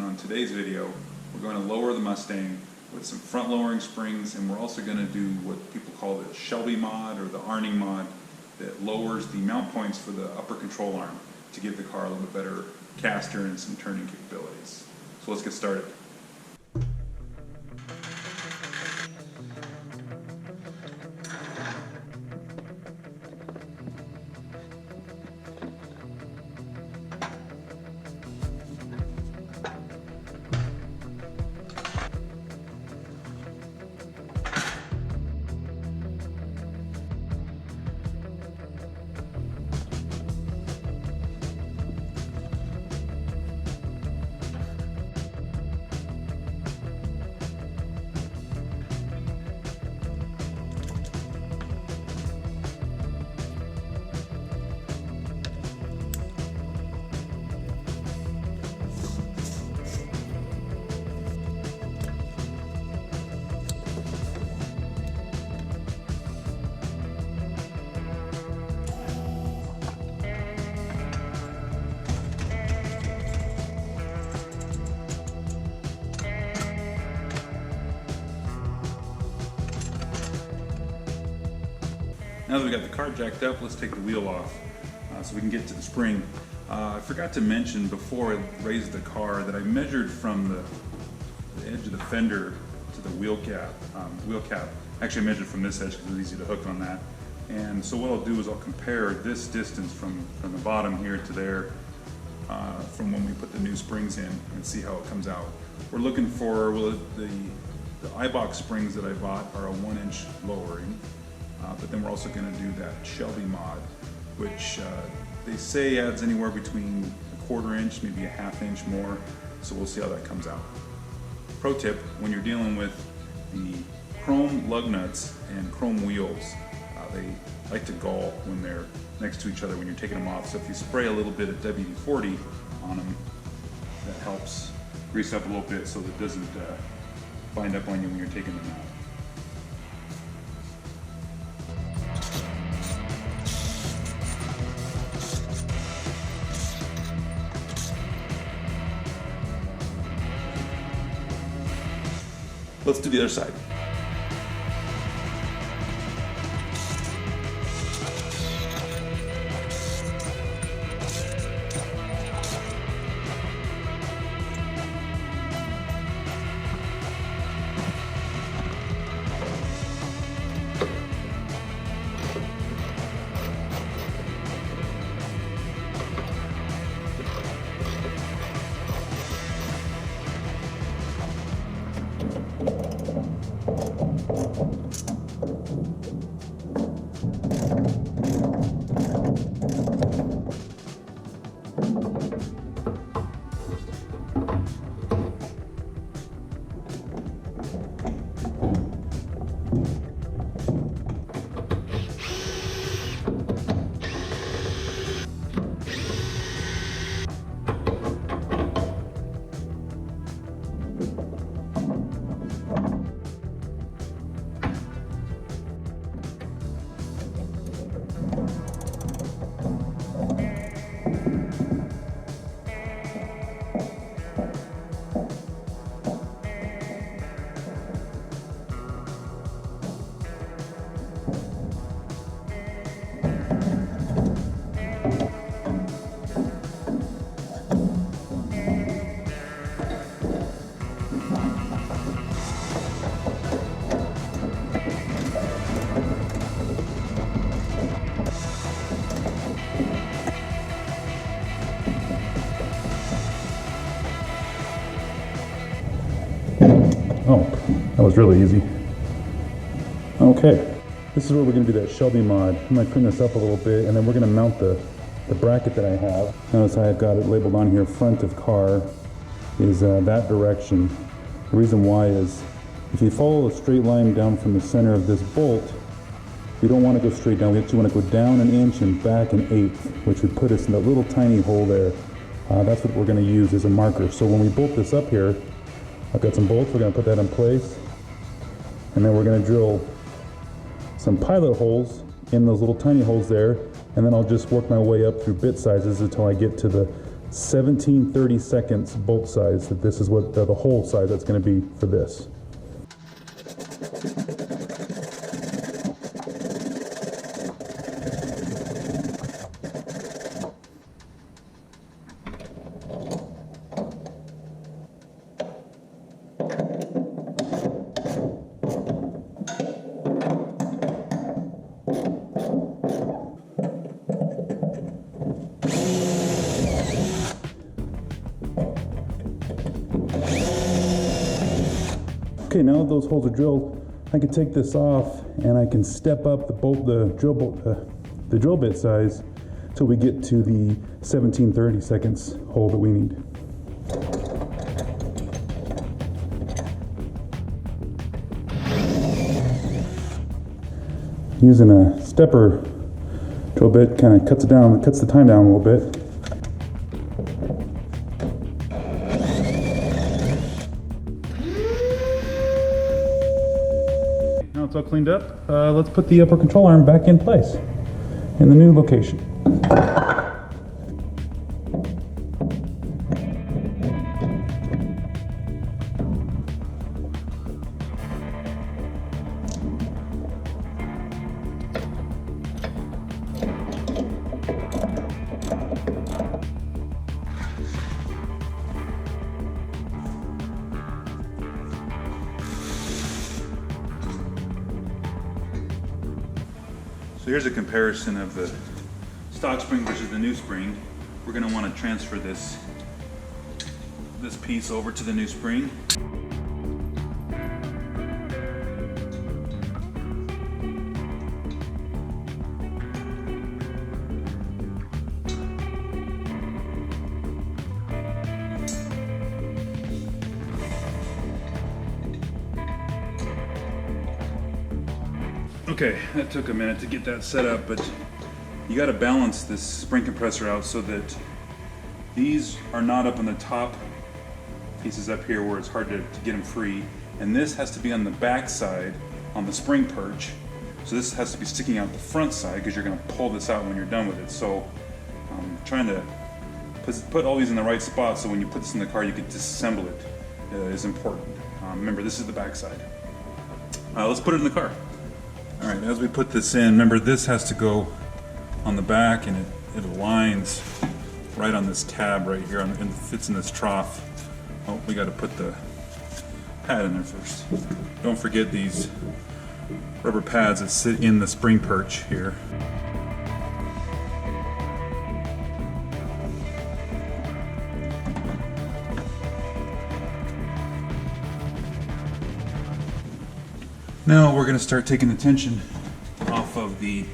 and on today's video we're going to lower the Mustang with some front lowering springs, and we're also going to do what people call the Shelby Mod or the Arning Mod that lowers the mount points for the upper control arm to give the car a little bit better caster and some turning capabilities. So let's get started. Now that we got the car jacked up, let's take the wheel off so we can get to the spring. I forgot to mention before I raised the car that I measured from the edge of the fender to the wheel cap. Actually, I measured from this edge because it was easy to hook on that. And so what I'll do is I'll compare this distance from the bottom here to there from when we put the new springs in and see how it comes out. We're looking for, well, the Eibach springs that I bought are a 1-inch lowering. But then we're also going to do that Shelby Mod, which they say adds anywhere between a 1/4 inch, maybe a 1/2 inch more. So we'll see how that comes out. Pro tip: when you're dealing with the chrome lug nuts and chrome wheels, they like to gall when they're next to each other when you're taking them off. So if you spray a little bit of WD-40 on them, that helps grease up a little bit so that it doesn't bind up on you when you're taking them out. Let's do the other side. Oh, that was really easy. Okay, this is where we're going to do that Shelby Mod. I might turn this up a little bit, and then we're going to mount the bracket that I have. Notice I've got it labeled on here, front of car is that direction. The reason why is if you follow a straight line down from the center of this bolt, we don't want to go straight down. We actually want to go down 1 inch and back 1/8, which would put us in that little tiny hole there. That's what we're going to use as a marker. So when we bolt this up here, I've got some bolts, we're going to put that in place, and then we're going to drill some pilot holes in those little tiny holes there, and then I'll just work my way up through bit sizes until I get to the 17/32 bolt size. That this is what the hole size that's going to be for this. Okay, now that those holes are drilled, I can take this off and I can step up the drill bit size till we get to the 17/32 hole that we need. Using a stepper drill bit kind of cuts the time down a little bit. Now it's all cleaned up. Let's put the upper control arm back in place in the new location. So here's a comparison of the stock spring versus the new spring. We're going to want to transfer this piece over to the new spring. Okay, that took a minute to get that set up, but you got to balance this spring compressor out so that these are not up on the top pieces up here where it's hard to get them free, and this has to be on the back side on the spring perch. So this has to be sticking out the front side because you're going to pull this out when you're done with it. So trying to put all these in the right spot so when you put this in the car you can disassemble it is important. Remember, this is the back side. Let's put it in the car. All right, as we put this in, remember this has to go on the back, and it aligns right on this tab right here, and it fits in this trough. Oh, we got to put the pad in there first. Don't forget these rubber pads that sit in the spring perch here. Now we're going to start taking the tension off of the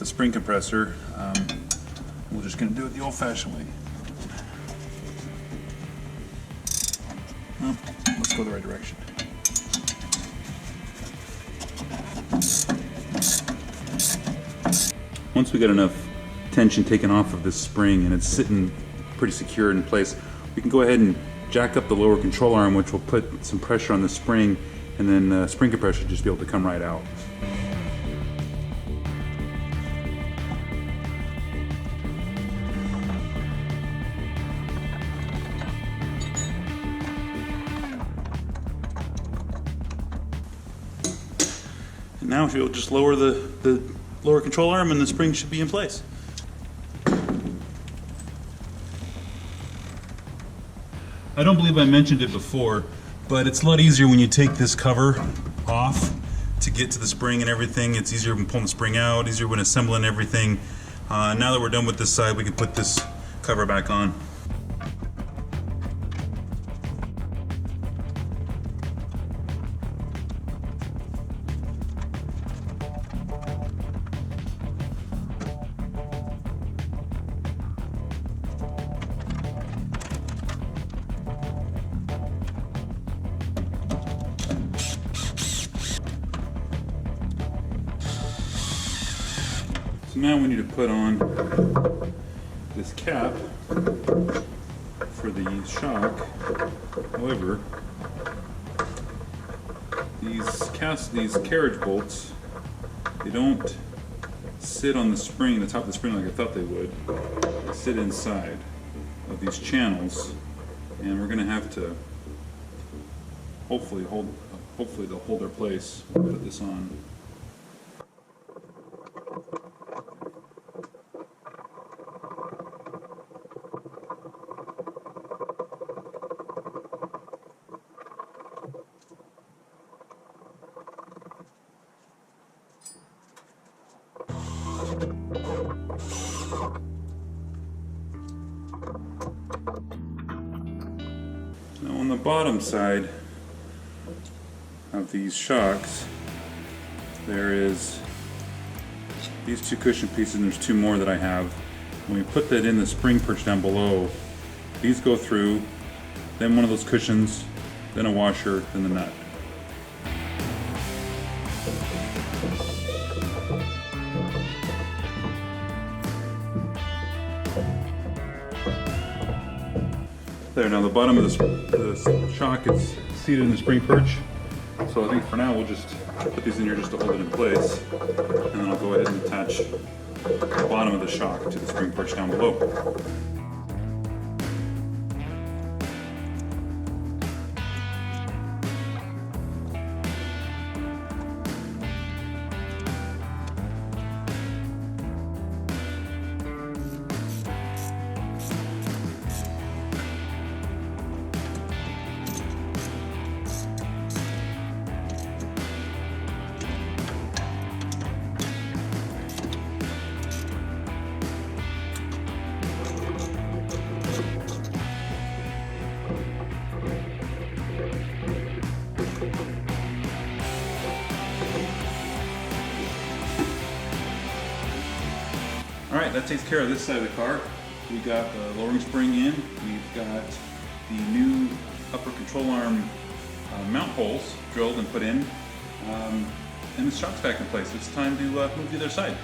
spring compressor. We're just going to do it the old-fashioned way. Oh, let's go the right direction. Once we get enough tension taken off of this spring and it's sitting pretty secure in place, we can go ahead and jack up the lower control arm, which will put some pressure on the spring, and then the spring compressor should just be able to come right out. And now if you'll just lower the lower control arm, and the spring should be in place. I don't believe I mentioned it before, but it's a lot easier when you take this cover off to get to the spring and everything. It's easier when pulling the spring out, easier when assembling everything. Now that we're done with this side, we can put this cover back on. So now we need to put on this cap for the shock. However, these carriage bolts, they don't sit on the spring, the top of the spring, like I thought they would. They sit inside of these channels, and we're going to have to hopefully they'll hold their place. Put this on. Now on the bottom side of these shocks, there is these two cushion pieces, and there's two more that I have. When we put that in the spring perch down below, these go through, then one of those cushions, then a washer, then the nut. There, now the bottom of the shock is seated in the spring perch. So I think for now we'll just put these in here just to hold it in place. And then I'll go ahead and attach the bottom of the shock to the spring perch down below. Alright, that takes care of this side of the car. We got the lowering spring in, we've got the new upper control arm mount holes drilled and put in, and the shock's back in place. It's time to move to the other side.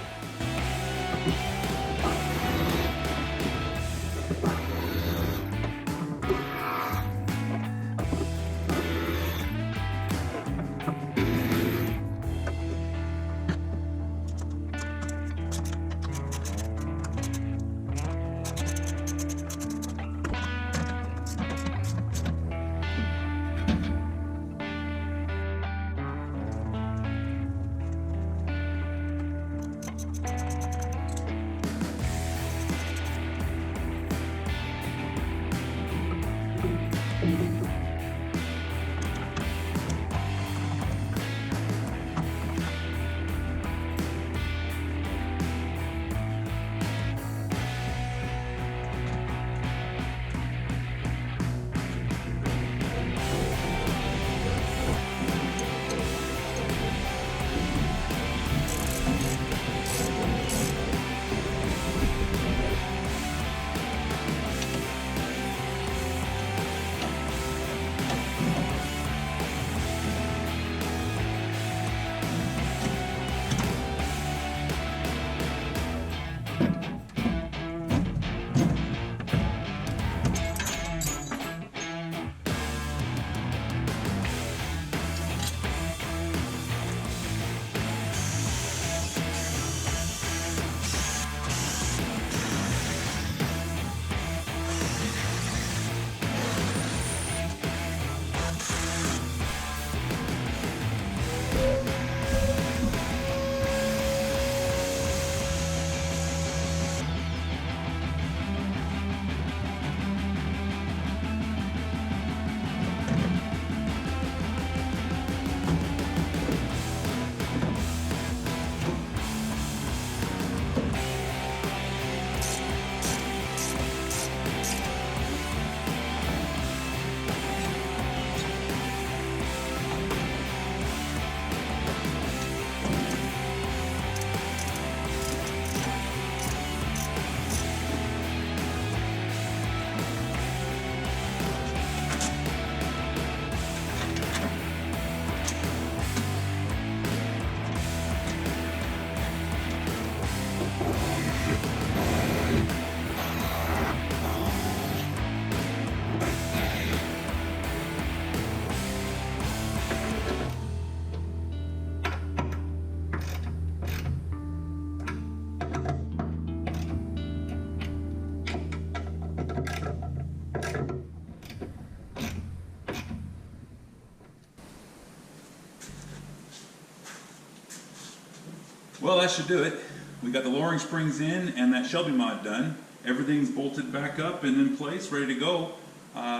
Well, that should do it. We got the lowering springs in and that Shelby Mod done. Everything's bolted back up and in place, ready to go.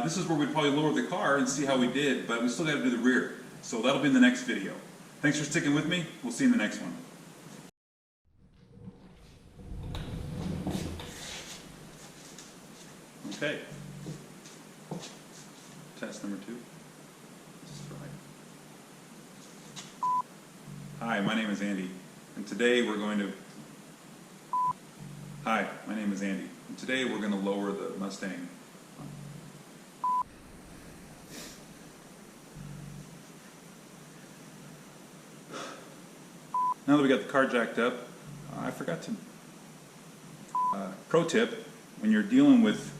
This is where we'd probably lower the car and see how we did, but we still got to do the rear. So that'll be in the next video. Thanks for sticking with me. We'll see you in the next one. Okay. Test number 2. Let's try. Hi, my name is Andy, and today we're going to... Hi, my name is Andy, and today we're going to lower the Mustang. Now that we got the car jacked up, I forgot to... pro tip, when you're dealing with